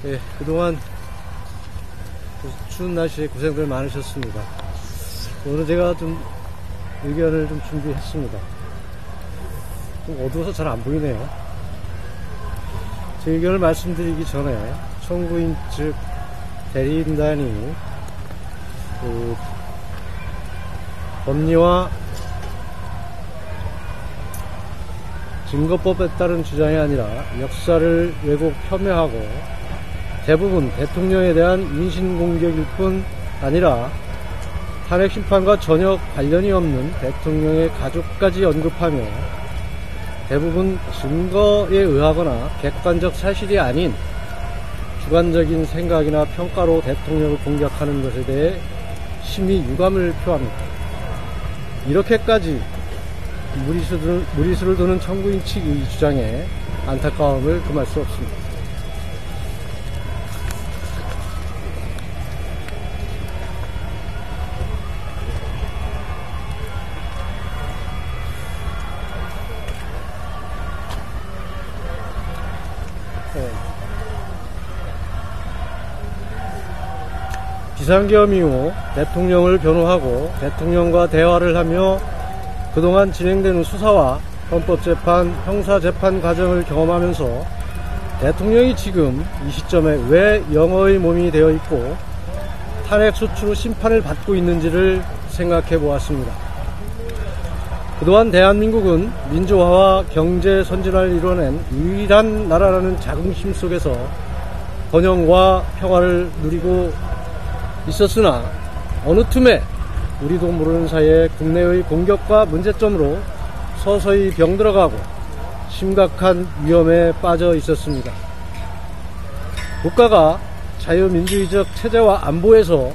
예, 그동안 추운 날씨에 고생들 많으셨습니다. 오늘 제가 좀 의견을 좀 준비했습니다. 좀 어두워서 잘 안 보이네요. 제 의견을 말씀드리기 전에 청구인 측 대리인단이 법리와 증거법에 따른 주장이 아니라 역사를 왜곡 폄훼하고 대부분 대통령에 대한 인신공격일 뿐 아니라 탄핵 심판과 전혀 관련이 없는 대통령의 가족까지 언급하며 대부분 증거에 의하거나 객관적 사실이 아닌 주관적인 생각이나 평가로 대통령을 공격하는 것에 대해 심히 유감을 표합니다. 이렇게까지 무리수를 두는 청구인 측의 주장에 안타까움을 금할 수 없습니다. 비상계엄 이후 대통령을 변호하고 대통령과 대화를 하며 그동안 진행되는 수사와 헌법재판, 형사재판 과정을 경험하면서 대통령이 지금 이 시점에 왜 영어의 몸이 되어 있고 탄핵 소추로 심판을 받고 있는지를 생각해 보았습니다. 그동안 대한민국은 민주화와 경제 선진화를 이뤄낸 유일한 나라라는 자긍심 속에서 번영과 평화를 누리고 있었으나 어느 틈에 우리도 모르는 사이에 국내의 공격과 문제점으로 서서히 병들어가고 심각한 위험에 빠져 있었습니다. 국가가 자유민주주의적 체제와 안보에서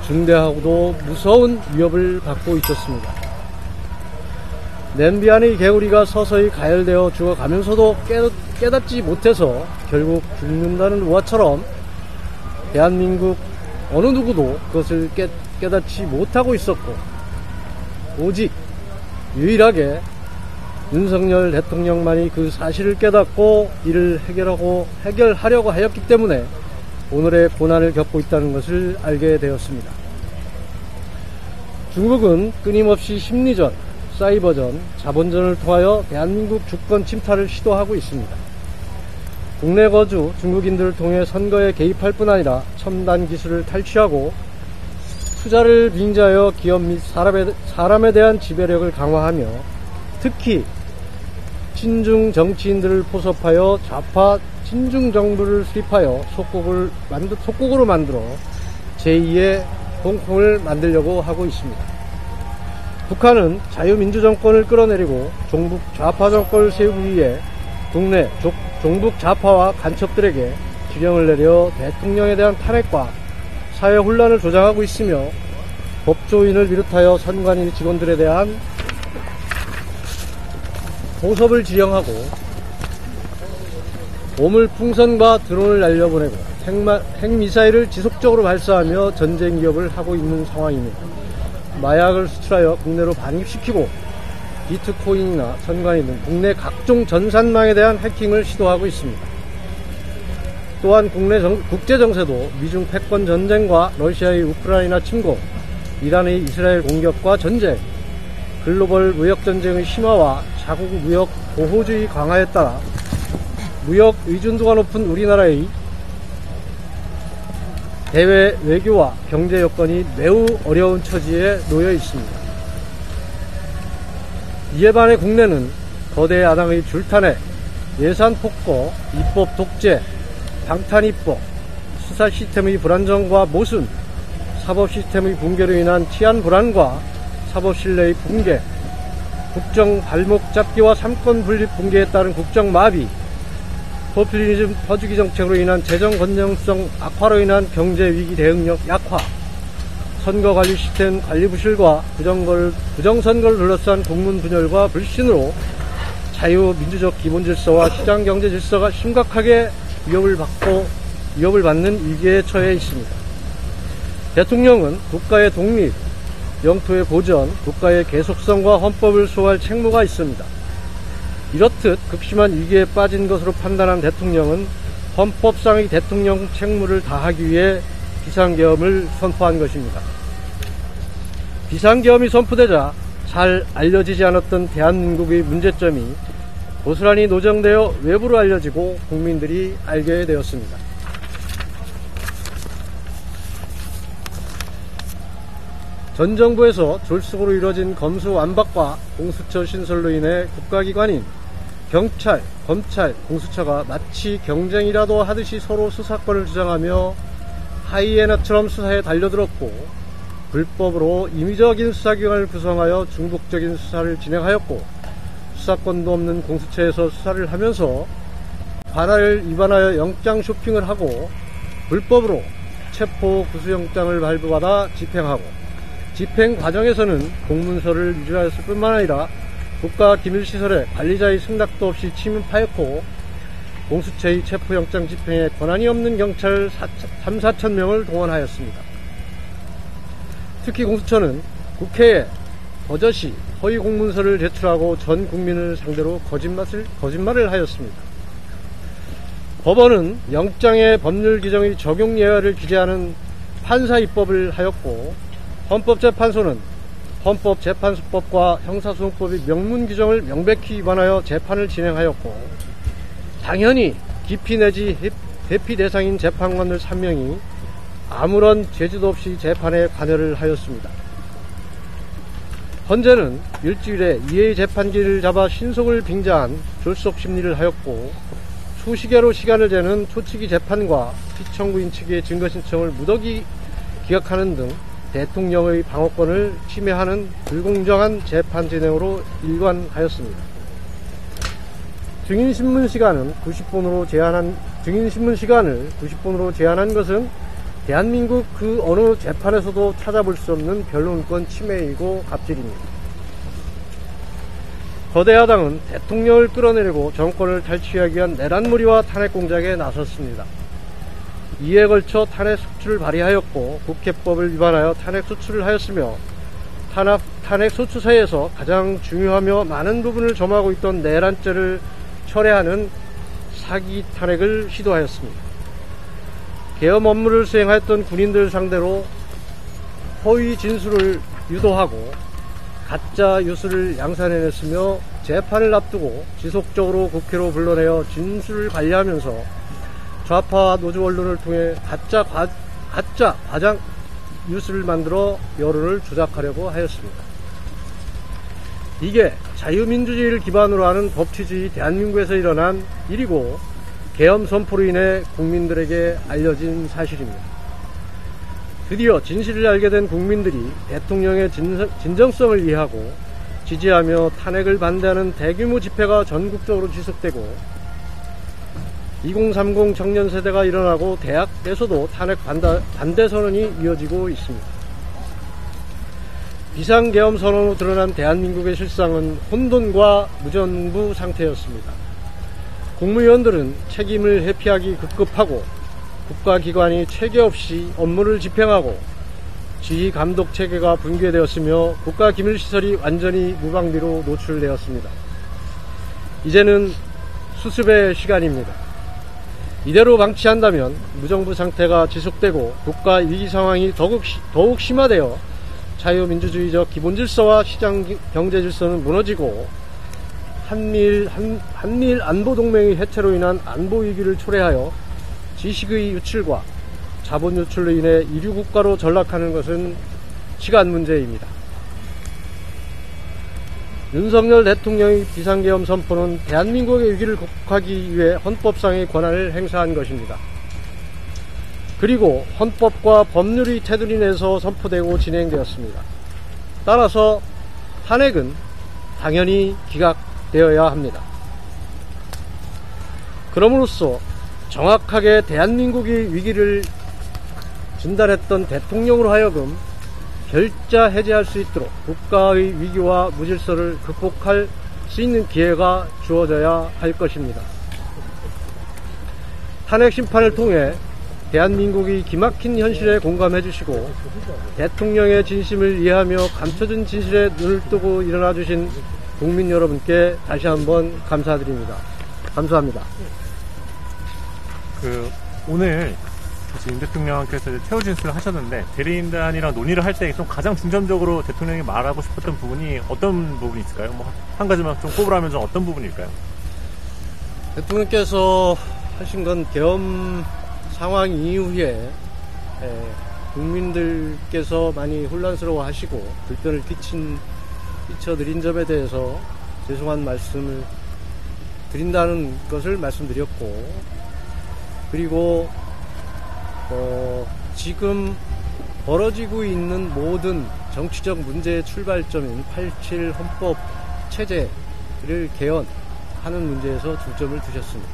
중대하고도 무서운 위협을 받고 있었습니다. 냄비 안의 개구리가 서서히 가열되어 죽어가면서도 깨닫지 못해서 결국 죽는다는 우화처럼 대한민국 어느 누구도 그것을 깨닫지 못하고 있었고 오직 유일하게 윤석열 대통령만이 그 사실을 깨닫고 이를 해결하려고 하였기 때문에 오늘의 고난을 겪고 있다는 것을 알게 되었습니다. 중국은 끊임없이 심리전, 사이버전, 자본전을 통하여 대한민국 주권 침탈을 시도하고 있습니다. 국내 거주 중국인들을 통해 선거에 개입할 뿐 아니라 첨단 기술을 탈취하고 투자를 빙자하여 기업 및 사람에 대한 지배력을 강화하며 특히 친중 정치인들을 포섭하여 좌파 친중 정부를 수립하여 속국으로 만들어 제2의 홍콩을 만들려고 하고 있습니다. 북한은 자유민주 정권을 끌어내리고 종북 좌파 정권을 세우기 위해 국내 종북 좌파와 간첩들에게 지령을 내려 대통령에 대한 탄핵과 사회 혼란을 조장하고 있으며 법조인을 비롯하여 선관위 직원들에 대한 보섭을 지령하고 오물풍선과 드론을 날려보내고 핵미사일을 지속적으로 발사하며 전쟁 위협을 하고 있는 상황입니다. 마약을 수출하여 국내로 반입시키고 비트코인이나 선관위 등 국내 각종 전산망에 대한 해킹을 시도하고 있습니다. 또한 국제정세도 미중 패권 전쟁과 러시아의 우크라이나 침공, 이란의 이스라엘 공격과 전쟁, 글로벌 무역전쟁의 심화와 자국 무역 보호주의 강화에 따라 무역 의존도가 높은 우리나라의 대외 외교와 경제 여건이 매우 어려운 처지에 놓여 있습니다. 이에 반해 국내는 거대 야당의 줄탄핵, 예산 폭거, 입법 독재, 방탄 입법, 수사 시스템의 불안정과 모순, 사법 시스템의 붕괴로 인한 치안 불안과 사법 신뢰의 붕괴, 국정 발목 잡기와 삼권 분립 붕괴에 따른 국정 마비, 포퓰리즘 퍼주기 정책으로 인한 재정 건전성 악화로 인한 경제 위기 대응력 약화, 선거관리 시스템 관리 부실과 부정선거를 둘러싼 공문 분열과 불신으로 자유민주적 기본질서와 시장경제 질서가 심각하게 위협을 받는 위기에 처해 있습니다. 대통령은 국가의 독립, 영토의 보전, 국가의 계속성과 헌법을 수호할 책무가 있습니다. 이렇듯 극심한 위기에 빠진 것으로 판단한 대통령은 헌법상의 대통령 책무를 다하기 위해 비상계엄을 선포한 것입니다. 비상계엄이 선포되자 잘 알려지지 않았던 대한민국의 문제점이 고스란히 노정되어 외부로 알려지고 국민들이 알게 되었습니다. 전 정부에서 졸속으로 이뤄진 검수 완박과 공수처 신설로 인해 국가기관인 경찰, 검찰, 공수처가 마치 경쟁이라도 하듯이 서로 수사권을 주장하며 하이에나처럼 수사에 달려들었고, 불법으로 임의적인 수사기관을 구성하여 중복적인 수사를 진행하였고, 수사권도 없는 공수처에서 수사를 하면서 관할을 위반하여 영장 쇼핑을 하고, 불법으로 체포 구수영장을 발부받아 집행하고, 집행 과정에서는 공문서를 유출하였을 뿐만 아니라 국가기밀시설에 관리자의 승낙도 없이 침입하였고, 공수처의 체포영장 집행에 권한이 없는 경찰 3, 4천 명을 동원하였습니다. 특히 공수처는 국회에 버젓이 허위 공문서를 제출하고 전 국민을 상대로 거짓말을 하였습니다. 법원은 영장의 법률 규정의 적용 예외를 규제하는 판사 입법을 하였고, 헌법재판소는 헌법재판소법과 형사소송법의 명문 규정을 명백히 위반하여 재판을 진행하였고, 당연히 기피 내지 대피 대상인 재판관들 3명이 아무런 제지도 없이 재판에 관여를 하였습니다. 헌재는 일주일에 2회의 재판기를 잡아 신속을 빙자한 졸속 심리를 하였고, 수시개로 시간을 재는 초치기 재판과 피청구인 측의 증거 신청을 무더기 기각하는 등 대통령의 방어권을 침해하는 불공정한 재판 진행으로 일관하였습니다. 증인신문 시간을 90분으로 제한한 것은 대한민국 그 어느 재판에서도 찾아볼 수 없는 변론권 침해이고 갑질입니다. 거대 야당은 대통령을 끌어내리고 정권을 탈취하기 위한 내란몰이와 탄핵 공작에 나섰습니다. 이에 걸쳐 탄핵 소추를 발의하였고, 국회법을 위반하여 탄핵 소추를 하였으며, 탄핵 소추사에서 가장 중요하며 많은 부분을 점하고 있던 내란죄를 철회하는 사기 탄핵을 시도하였습니다. 계엄 업무를 수행하였던 군인들 상대로 허위 진술을 유도하고 가짜 뉴스를 양산해냈으며, 재판을 앞두고 지속적으로 국회로 불러내어 진술을 관리하면서 좌파 노조 언론을 통해 가짜 과장 뉴스를 만들어 여론을 조작하려고 하였습니다. 이게 자유민주주의를 기반으로 하는 법치주의 대한민국에서 일어난 일이고, 계엄 선포로 인해 국민들에게 알려진 사실입니다. 드디어 진실을 알게 된 국민들이 대통령의 진정성을 이해하고 지지하며 탄핵을 반대하는 대규모 집회가 전국적으로 지속되고, 2030 청년 세대가 일어나고 대학에서도 탄핵 반대 선언이 이어지고 있습니다. 비상계엄 선언으로 드러난 대한민국의 실상은 혼돈과 무정부 상태였습니다. 국무위원들은 책임을 회피하기 급급하고, 국가기관이 체계 없이 업무를 집행하고, 지휘 감독 체계가 붕괴되었으며 국가기밀시설이 완전히 무방비로 노출되었습니다. 이제는 수습의 시간입니다. 이대로 방치한다면 무정부 상태가 지속되고 국가 위기 상황이 더욱 심화되어 자유민주주의적 기본질서와 시장 경제 질서는 무너지고, 한미일 안보동맹의 해체로 인한 안보위기를 초래하여 지식의 유출과 자본 유출로 인해 이류국가로 전락하는 것은 시간 문제입니다. 윤석열 대통령의 비상계엄 선포는 대한민국의 위기를 극복하기 위해 헌법상의 권한을 행사한 것입니다. 그리고 헌법과 법률의 테두리 내에서 선포되고 진행되었습니다. 따라서 탄핵은 당연히 기각되어야 합니다. 그럼으로써 정확하게 대한민국의 위기를 진단했던 대통령으로 하여금 결자 해제할 수 있도록 국가의 위기와 무질서를 극복할 수 있는 기회가 주어져야 할 것입니다. 탄핵 심판을 통해 대한민국이 기막힌 현실에 공감해 주시고, 대통령의 진심을 이해하며 감춰진 진실에 눈을 뜨고 일어나 주신 국민 여러분께 다시 한번 감사드립니다. 감사합니다. 오늘 임 대통령께서 퇴우 진술을 하셨는데 대리인단이랑 논의를 할 때 좀 가장 중점적으로 대통령이 말하고 싶었던 부분이 어떤 부분이 있을까요? 뭐 한 가지만 좀 꼽으라면 좀 어떤 부분일까요? 대통령께서 하신 건 계엄 상황 이후에 국민들께서 많이 혼란스러워 하시고 불편을 끼쳐드린 점에 대해서 죄송한 말씀을 드린다는 것을 말씀드렸고, 그리고 지금 벌어지고 있는 모든 정치적 문제의 출발점인 87 헌법 체제를 개헌하는 문제에서 중점을 두셨습니다.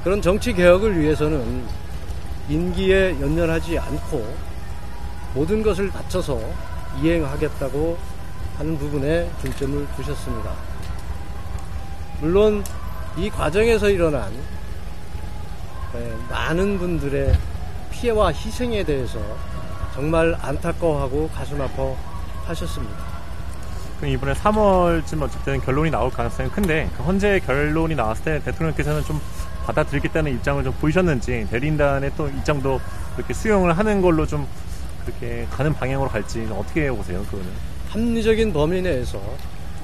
그런 정치 개혁을 위해서는 임기에 연연하지 않고 모든 것을 바쳐서 이행하겠다고 하는 부분에 중점을 두셨습니다. 물론 이 과정에서 일어난 많은 분들의 피해와 희생에 대해서 정말 안타까워하고 가슴 아파 하셨습니다. 그럼 이번에 3월쯤 어쨌든 결론이 나올 가능성이 큰데, 현재 결론이 나왔을 때 대통령께서는 좀 받아들이겠다는 입장을 좀 보이셨는지, 대리인단의 또 입장도 그렇게 수용을 하는 걸로 좀 그렇게 가는 방향으로 갈지 어떻게 보세요, 그거는? 합리적인 범위 내에서,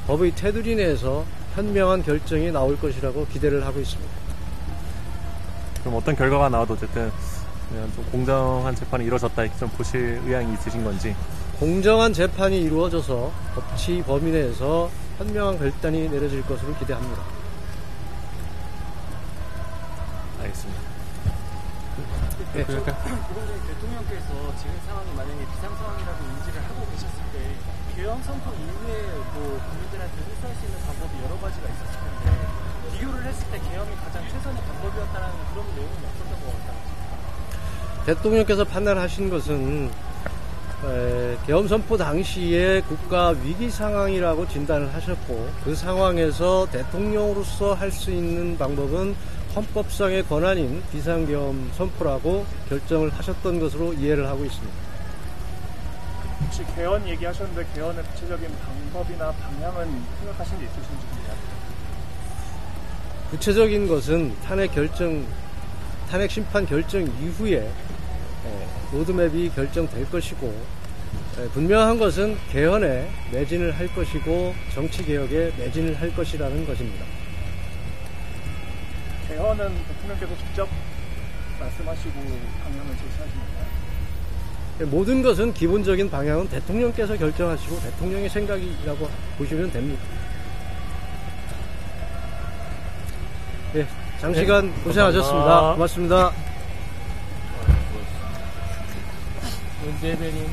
법의 테두리 내에서 현명한 결정이 나올 것이라고 기대를 하고 있습니다. 그럼 어떤 결과가 나와도 어쨌든 그냥 좀 공정한 재판이 이루어졌다 이렇게 좀 보실 의향이 있으신 건지? 공정한 재판이 이루어져서 법치 범위 내에서 현명한 결단이 내려질 것으로 기대합니다. 알겠습니다. 네. 기본적으로 대통령께서 지금 상황이 만약에 비상 상황이라고 인지를 하고 계셨을 때 개헌 선포 이후에 국민들한테 호소할 수 있는 방법이 여러 가지가 있었을 텐데, 비교를 했을 때 개헌이 가장 최선의 방법이었다는 그런 내용은 없었던 것 같아요. 대통령께서 판단하신 것은 계엄 선포 당시에 국가 위기 상황이라고 진단을 하셨고, 그 상황에서 대통령으로서 할 수 있는 방법은 헌법상의 권한인 비상계엄 선포라고 결정을 하셨던 것으로 이해를 하고 있습니다. 혹시 개헌 얘기하셨는데 개헌의 구체적인 방법이나 방향은 생각하신 게 있으신지 궁금합니다. 구체적인 것은 탄핵 심판 결정 이후에 로드맵이 결정될 것이고, 분명한 것은 개헌에 매진을 할 것이고 정치개혁에 매진을 할 것이라는 것입니다. 개헌은 대통령께서 직접 말씀하시고 방향을 제시하신 건가요? 모든 것은 기본적인 방향은 대통령께서 결정하시고 대통령의 생각이라고 보시면 됩니다. 네, 장시간 고생하셨습니다. 고맙습니다. 문재 대님.